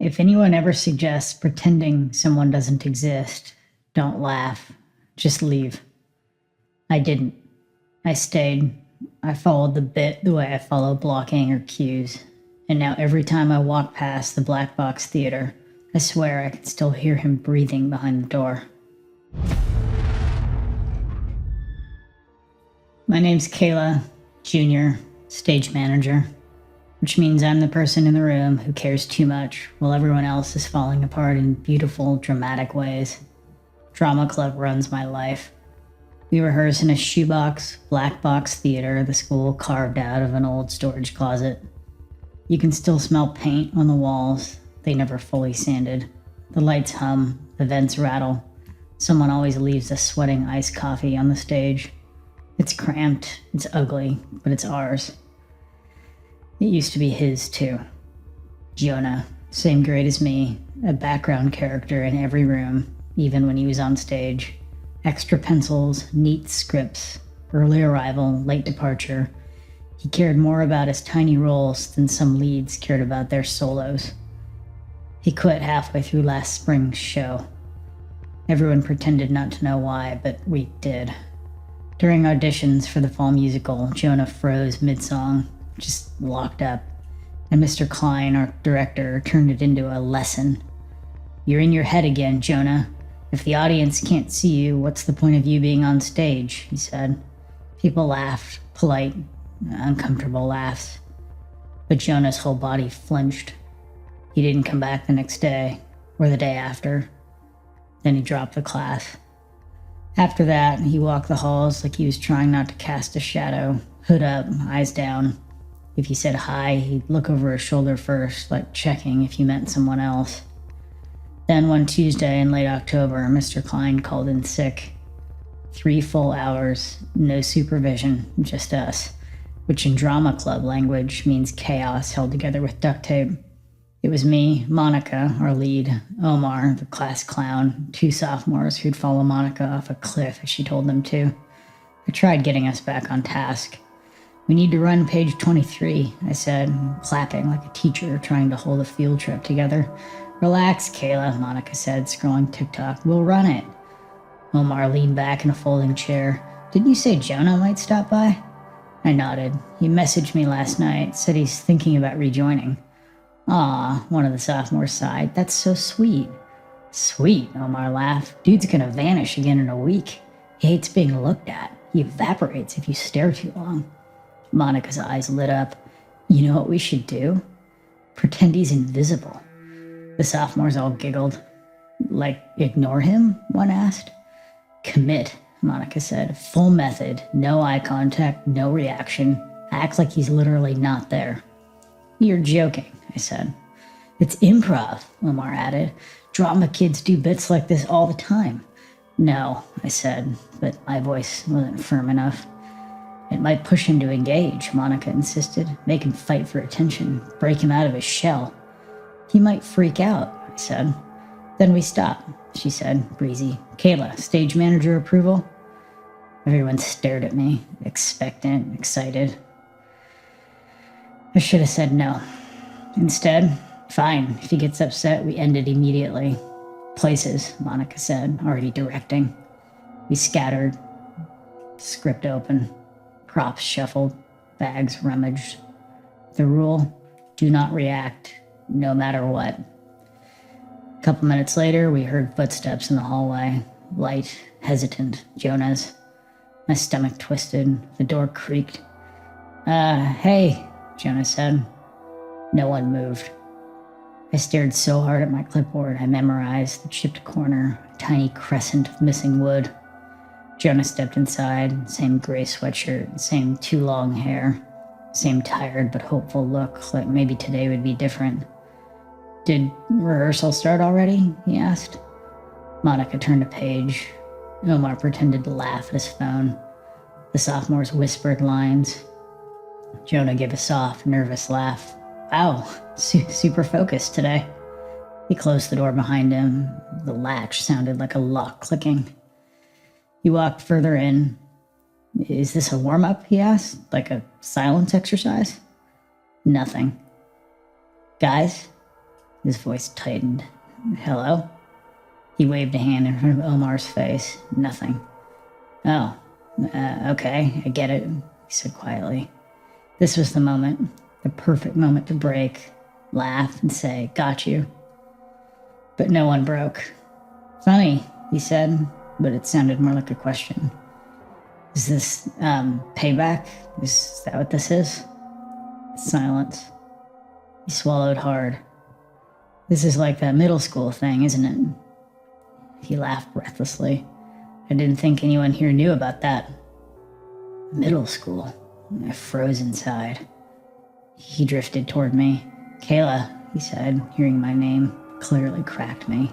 If anyone ever suggests pretending someone doesn't exist, don't laugh. Just leave. I didn't. I stayed. I followed the bit the way I follow blocking or cues. And now every time I walk past the Black Box Theater, I swear I can still hear him breathing behind the door. My name's Kayla, Junior, stage manager, which means I'm the person in the room who cares too much while everyone else is falling apart in beautiful, dramatic ways. Drama club runs my life. We rehearse in a shoebox, black box theater the school carved out of an old storage closet. You can still smell paint on the walls. They never fully sanded. The lights hum, the vents rattle. Someone always leaves a sweating iced coffee on the stage. It's cramped, it's ugly, but it's ours. It used to be his too. Jonah, same grade as me, a background character in every room, even when he was on stage. Extra pencils, neat scripts, early arrival, late departure. He cared more about his tiny roles than some leads cared about their solos. He quit halfway through last spring's show. Everyone pretended not to know why, but we did. During auditions for the fall musical, Jonah froze mid-song, just locked up, and Mr. Klein, our director, turned it into a lesson. You're in your head again, Jonah. If the audience can't see you, what's the point of you being on stage, he said. People laughed, polite, uncomfortable laughs. But Jonah's whole body flinched. He didn't come back the next day, or the day after. Then he dropped the class. After that, he walked the halls like he was trying not to cast a shadow, hood up, eyes down. If he said hi, he'd look over his shoulder first, like checking if you meant someone else. Then one Tuesday in late October, Mr. Klein called in sick. 3 full hours, no supervision, just us, which in drama club language means chaos held together with duct tape. It was me, Monica, our lead, Omar, the class clown, 2 sophomores who'd follow Monica off a cliff as she told them to. I tried getting us back on task. We need to run page 23, I said, clapping like a teacher trying to hold a field trip together. Relax, Kayla, Monica said, scrolling TikTok. We'll run it. Omar leaned back in a folding chair. Didn't you say Jonah might stop by? I nodded. He messaged me last night, said he's thinking about rejoining. Aw, one of the sophomores sighed. That's so sweet. Sweet, Omar laughed. Dude's gonna vanish again in a week. He hates being looked at. He evaporates if you stare too long. Monica's eyes lit up. You know what we should do? Pretend he's invisible. The sophomores all giggled. Like, ignore him? One asked. Commit, Monica said. Full method. No eye contact, no reaction. Act like he's literally not there. You're joking, I said. It's improv, Omar added. Drama kids do bits like this all the time. No, I said, but my voice wasn't firm enough. It might push him to engage, Monica insisted. Make him fight for attention. Break him out of his shell. He might freak out, I said. Then we stop, she said, breezy. Kayla, stage manager approval? Everyone stared at me, expectant, excited. I should have said no. Instead, fine, if he gets upset, we end it immediately. Places, Monica said, already directing. We scattered. Script open. Props shuffled. Bags rummaged. The rule, do not react, no matter what. A couple minutes later, we heard footsteps in the hallway. Light, hesitant, Jonah's. My stomach twisted. The door creaked. Hey, Jonah said. No one moved. I stared so hard at my clipboard, I memorized the chipped corner, a tiny crescent of missing wood. Jonah stepped inside, same gray sweatshirt, same too long hair, same tired but hopeful look, like maybe today would be different. Did rehearsal start already? He asked. Monica turned a page. Omar pretended to laugh at his phone. The sophomores whispered lines. Jonah gave a soft, nervous laugh. Wow, super focused today. He closed the door behind him. The latch sounded like a lock clicking. He walked further in. Is this a warm-up, he asked, like a silence exercise? Nothing. Guys, His voice tightened. Hello? He waved a hand in front of Omar's face. Nothing. Oh, okay, I get it, he said quietly. This was the moment, the perfect moment to break, laugh, and say, got you. But no one broke. Funny, he said, but it sounded more like a question. Is this, payback? Is that what this is? Silence. He swallowed hard. This is like that middle school thing, isn't it? He laughed breathlessly. I didn't think anyone here knew about that. Middle school? I froze inside. He drifted toward me. Kayla, he said, hearing my name clearly cracked me.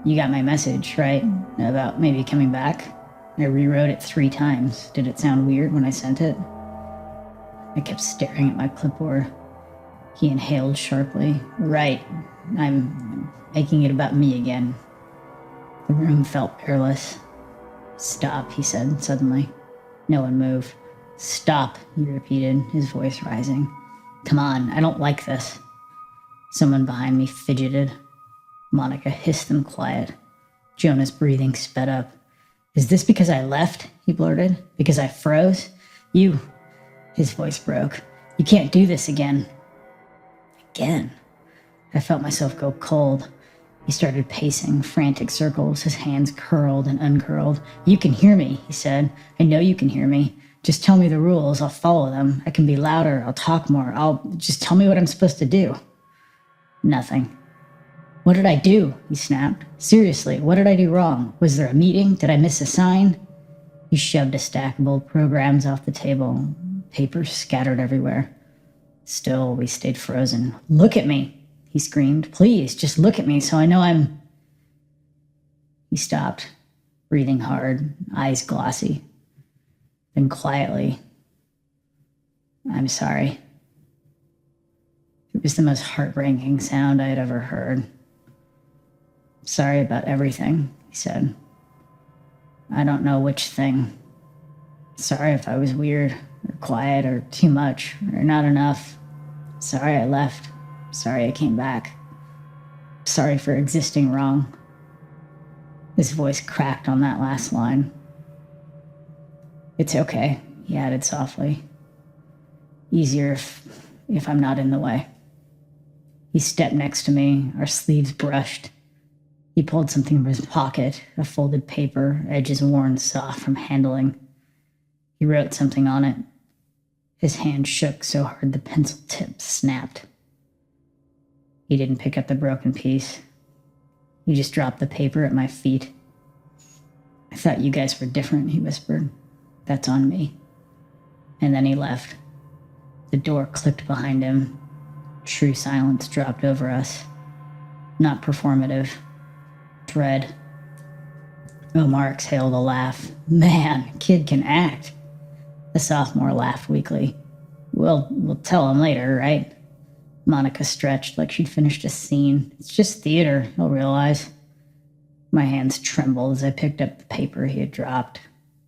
You got my message, right? About maybe coming back? I rewrote it 3 times. Did it sound weird when I sent it? I kept staring at my clipboard. He inhaled sharply. Right. I'm making it about me again. The room felt airless. Stop, he said suddenly. No one moved. Stop, he repeated, his voice rising. Come on, I don't like this. Someone behind me fidgeted. Monica hissed them quiet. Jonah's breathing sped up. Is this because I left? He blurted. Because I froze? You. His voice broke. You can't do this again. Again? I felt myself go cold. He started pacing, frantic circles, his hands curled and uncurled. You can hear me, he said. I know you can hear me. Just tell me the rules. I'll follow them. I can be louder. I'll talk more. Just tell me what I'm supposed to do. Nothing. What did I do? He snapped. Seriously, what did I do wrong? Was there a meeting? Did I miss a sign? He shoved a stack of old programs off the table. Papers scattered everywhere. Still, we stayed frozen. Look at me, he screamed. Please, just look at me so I know I'm... He stopped, breathing hard, eyes glossy. Then quietly, I'm sorry. It was the most heartbreaking sound I had ever heard. Sorry about everything, he said. I don't know which thing. Sorry if I was weird, or quiet, or too much, or not enough. Sorry I left. Sorry I came back. Sorry for existing wrong. His voice cracked on that last line. It's okay, he added softly. Easier if I'm not in the way. He stepped next to me, our sleeves brushed. He pulled something from his pocket, a folded paper, edges worn soft from handling. He wrote something on it. His hand shook so hard the pencil tip snapped. He didn't pick up the broken piece. He just dropped the paper at my feet. I thought you guys were different, he whispered. That's on me. And then he left. The door clicked behind him. True silence dropped over us. Not performative. Dread. Omar exhaled a laugh. Man, kid can act. The sophomore laughed weakly. We'll tell him later, right? Monica stretched like she'd finished a scene. It's just theater, he'll realize. My hands trembled as I picked up the paper he had dropped.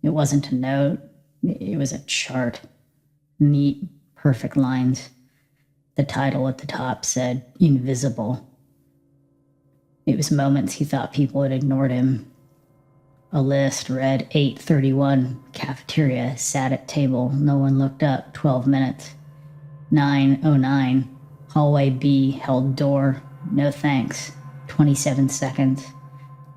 It wasn't a note. It was a chart. Neat, perfect lines. The title at the top said, Invisible. It was moments he thought people had ignored him. A list read 8:31, cafeteria, sat at table, no one looked up, 12 minutes. 9:09, hallway B, held door, no thanks, 27 seconds.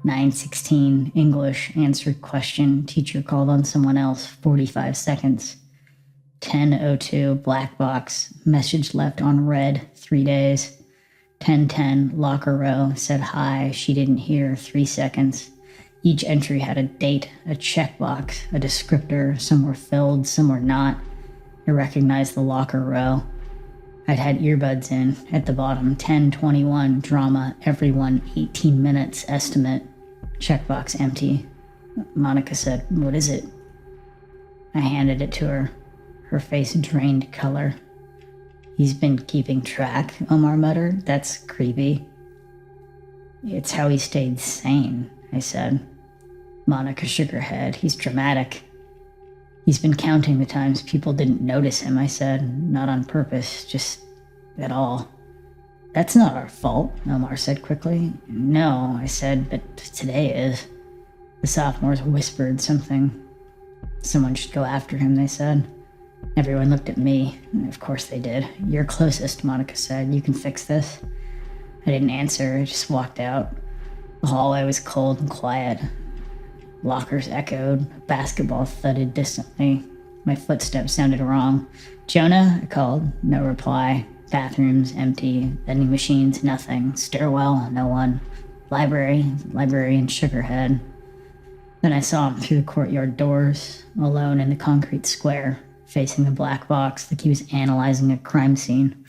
9:16, English, answered question, teacher called on someone else, 45 seconds. 10:02, black box, message left on red, 3 days. 10:10, locker row, said hi, she didn't hear, 3 seconds. Each entry had a date, a checkbox, a descriptor, some were filled, some were not. I recognized the locker row. I'd had earbuds in, at the bottom, 10:21, drama, everyone, 18 minutes, estimate. Checkbox empty. Monica said, what is it? I handed it to her. Her face drained color. He's been keeping track, Omar muttered. That's creepy. It's how he stayed sane, I said. Monica shook her head. He's dramatic. He's been counting the times people didn't notice him, I said. Not on purpose, just at all. That's not our fault, Omar said quickly. No, I said, but today is. The sophomores whispered something. Someone should go after him, they said. Everyone looked at me. Of course they did. You're closest, Monica said. You can fix this. I didn't answer. I just walked out. The hallway was cold and quiet. Lockers echoed. A basketball thudded distantly. My footsteps sounded wrong. Jonah, I called. No reply. Bathrooms empty. Vending machines, nothing. Stairwell, no one. Librarian shook her head. Then I saw him through the courtyard doors, alone in the concrete square, facing the black box like he was analyzing a crime scene.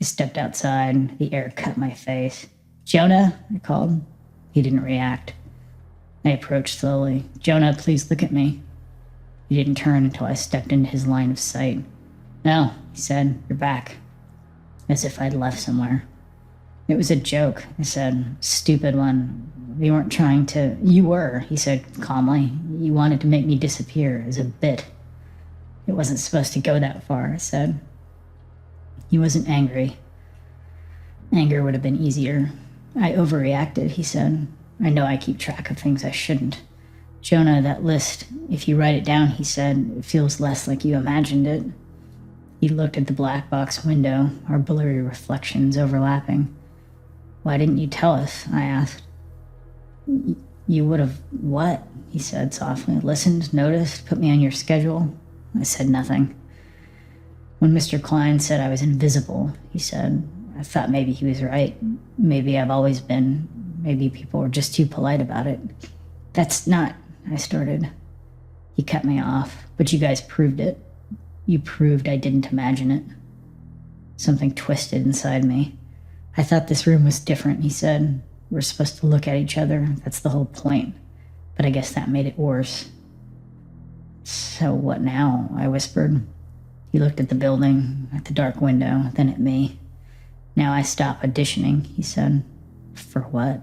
I stepped outside. The air cut my face. Jonah, I called. He didn't react. I approached slowly. Jonah, please look at me. He didn't turn until I stepped into his line of sight. No, he said, you're back. As if I'd left somewhere. It was a joke, I said. Stupid one. We weren't trying to... You were, he said calmly. You wanted to make me disappear as a bit. It wasn't supposed to go that far, I said. He wasn't angry. Anger would have been easier. I overreacted, he said. I know I keep track of things I shouldn't. Jonah, that list, if you write it down, he said, it feels less like you imagined it. He looked at the black box window, our blurry reflections overlapping. Why didn't you tell us? I asked. You would have what? He said softly. Listened, noticed, put me on your schedule. I said nothing. When Mr. Klein said I was invisible, he said, I thought maybe he was right. Maybe I've always been. Maybe people were just too polite about it. That's not, I started. He cut me off. But you guys proved it. You proved I didn't imagine it. Something twisted inside me. I thought this room was different, he said. We're supposed to look at each other. That's the whole point. But I guess that made it worse. So what now? I whispered. He looked at the building, at the dark window, then at me. Now I stop auditioning, he said. For what?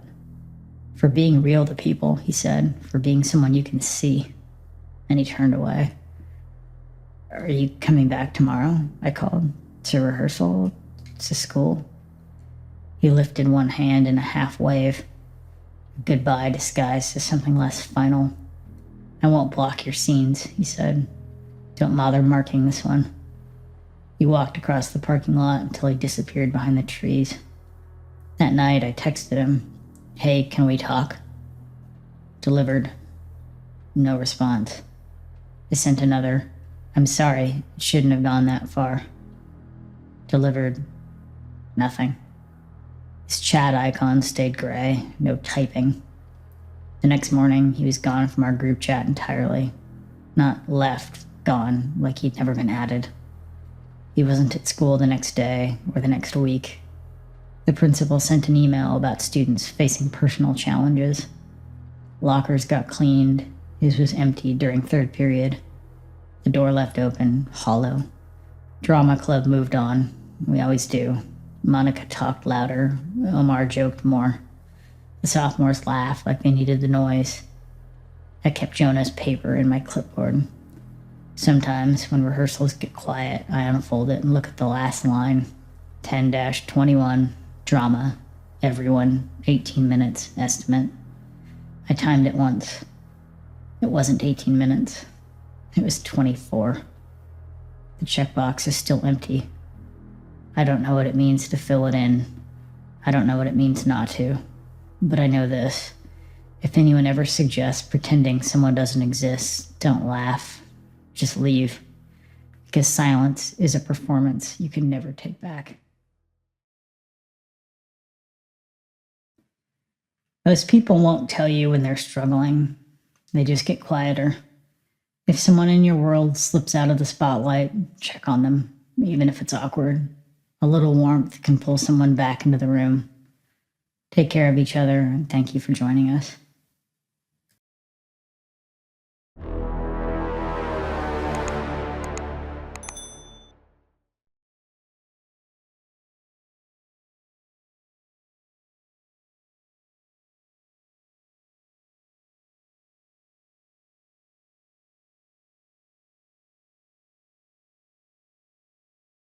For being real to people, he said. For being someone you can see. And he turned away. Are you coming back tomorrow? I called. To rehearsal? To school? He lifted one hand in a half wave. Goodbye disguised as something less final. I won't block your scenes, he said. Don't bother marking this one. He walked across the parking lot until he disappeared behind the trees. That night, I texted him, Hey, can we talk? Delivered. No response. I sent another, I'm sorry, it shouldn't have gone that far. Delivered. Nothing. His chat icon stayed gray, no typing. The next morning, he was gone from our group chat entirely. Not left, gone, like he'd never been added. He wasn't at school the next day or the next week. The principal sent an email about students facing personal challenges. Lockers got cleaned. His was emptied during third period. The door left open, hollow. Drama club moved on. We always do. Monica talked louder. Omar joked more. The sophomores laughed like they needed the noise. I kept Jonah's paper in my clipboard. Sometimes, when rehearsals get quiet, I unfold it and look at the last line. 10-21, drama, everyone, 18 minutes, estimate. I timed it once. It wasn't 18 minutes. It was 24. The checkbox is still empty. I don't know what it means to fill it in. I don't know what it means not to. But I know this. If anyone ever suggests pretending someone doesn't exist, don't laugh. Just leave. Because silence is a performance you can never take back. Most people won't tell you when they're struggling. They just get quieter. If someone in your world slips out of the spotlight, check on them, even if it's awkward. A little warmth can pull someone back into the room. Take care of each other, and thank you for joining us.